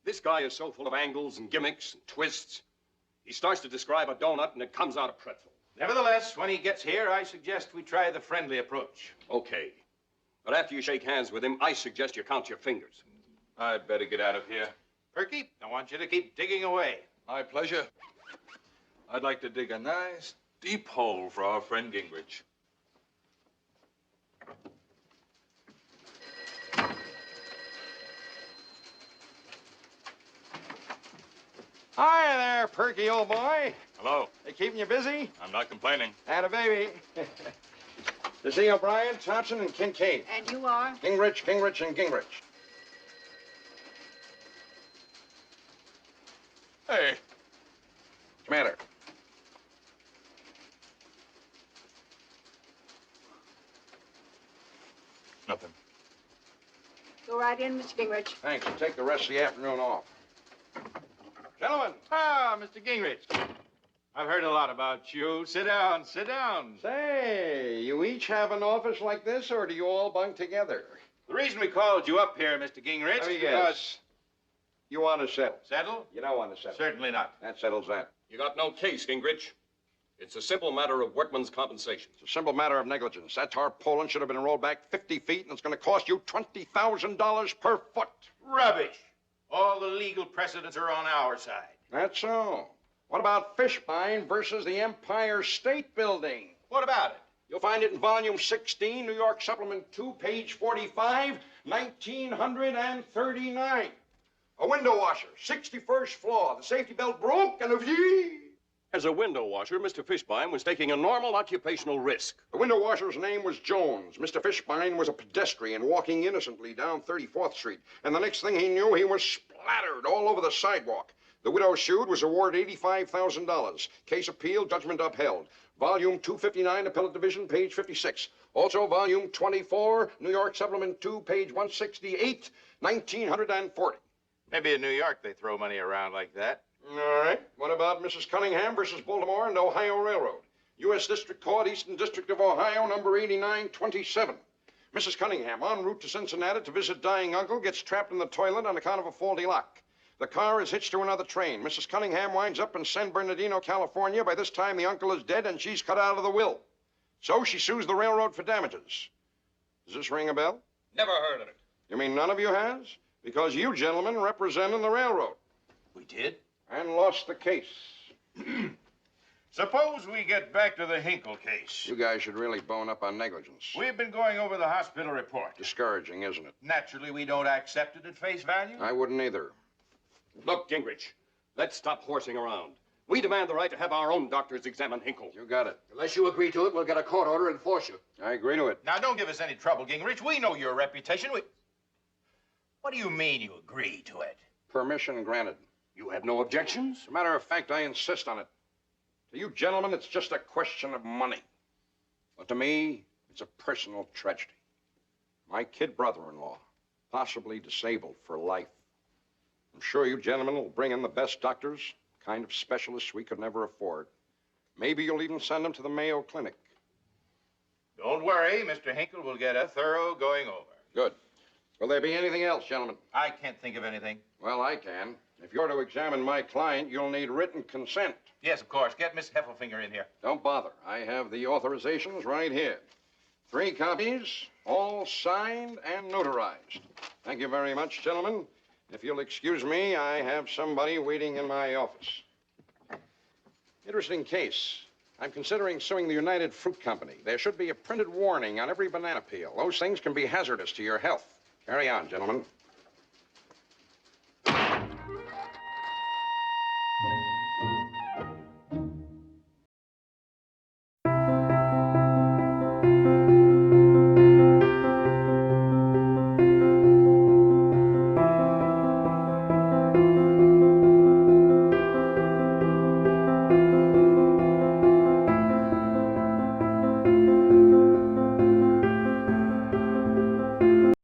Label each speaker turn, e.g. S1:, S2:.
S1: This guy is so full of angles and gimmicks and twists. He starts to describe a donut and it comes out a pretzel.
S2: Nevertheless, when he gets here, I suggest we try the friendly approach.
S1: Okay. But after you shake hands with him, I suggest you count your fingers.
S3: I'd better get out of here.
S2: Perky, I want you to keep digging away.
S3: My pleasure. I'd like to dig a nice, deep hole for our friend Gingrich.
S4: Hi there, Perky, old boy.
S3: Hello.
S4: They keeping you busy?
S3: I'm not complaining.
S4: Atta baby. To see O'Brien, Thompson, and Kincaid.
S5: And you are?
S4: Gingrich, Gingrich, and Gingrich.
S3: Hey.
S4: What's the matter?
S3: Nothing.
S5: Go right in, Mr. Gingrich.
S4: Thanks. I'll take the rest of the afternoon off. Gentlemen.
S2: Ah, Mr. Gingrich. I've heard a lot about you. Sit down, sit down.
S4: Say, you each have an office like this, or do you all bunk together?
S2: The reason we called you up here, Mr. Gingrich,
S4: Let me
S2: is
S4: guess.
S2: because...
S4: You want to settle.
S2: Settle?
S4: You don't want to settle.
S2: Certainly not.
S4: That settles that.
S1: You got no case, Gingrich. It's a simple matter of workman's compensation.
S4: It's a simple matter of negligence. That tarpaulin should have been rolled back 50 feet, and it's going to cost you $20,000 per foot.
S2: Rubbish. All the legal precedents are on our side.
S4: That's so. What about Fishbein versus the Empire State Building?
S2: What about it?
S4: You'll find it in volume 16, New York Supplement 2, page 45, 1939. A window washer, 61st floor. The safety belt broke, and
S1: As a window washer, Mr. Fishbein was taking a normal occupational risk.
S4: The window washer's name was Jones. Mr. Fishbein was a pedestrian walking innocently down 34th Street. And the next thing he knew, he was splattered all over the sidewalk. The widow sued, was awarded $85,000. Case appealed, judgment upheld. Volume 259, Appellate Division, page 56. Also, volume 24, New York Supplement 2, page 168, 1940.
S2: Maybe in New York they throw money around like that.
S4: All right. What about Mrs. Cunningham versus Baltimore and Ohio Railroad? U.S. District Court, Eastern District of Ohio, number 8927. Mrs. Cunningham, en route to Cincinnati to visit dying uncle, gets trapped in the toilet on account of a faulty lock. The car is hitched to another train. Mrs. Cunningham winds up in San Bernardino, California. By this time, the uncle is dead, and she's cut out of the will. So she sues the railroad for damages. Does this ring a bell?
S1: Never heard of it.
S4: You mean none of you has? Because you gentlemen represented the railroad.
S2: We did?
S4: And lost the case.
S2: Suppose we get back to the Hinkle case.
S4: You guys should really bone up on negligence.
S2: We've been going over the hospital report.
S4: Discouraging, isn't it?
S2: Naturally, we don't accept it at face value.
S4: I wouldn't either.
S1: Look, Gingrich, let's stop horsing around. We demand the right to have our own doctors examine Hinkle.
S4: You got it.
S6: Unless you agree to it, we'll get a court order and force you.
S4: I agree to it.
S2: Now, don't give us any trouble, Gingrich. We know your reputation. What do you mean you agree to it?
S4: Permission granted.
S1: You have no objections?
S4: As a matter of fact, I insist on it. To you gentlemen, it's just a question of money. But to me, it's a personal tragedy. My kid brother-in-law, possibly disabled for life. I'm sure you gentlemen will bring in the best doctors, kind of specialists we could never afford. Maybe you'll even send them to the Mayo Clinic.
S2: Don't worry, Mr. Hinkle will get a thorough going over.
S4: Good. Will there be anything else, gentlemen?
S2: I can't think of anything.
S4: Well, I can. If you're to examine my client, you'll need written consent.
S2: Yes, of course. Get Miss Heffelfinger in here.
S4: Don't bother. I have the authorizations right here. 3 copies, all signed and notarized. Thank you very much, gentlemen. If you'll excuse me, I have somebody waiting in my office. Interesting case. I'm considering suing the United Fruit Company. There should be a printed warning on every banana peel. Those things can be hazardous to your health. Carry on, gentlemen.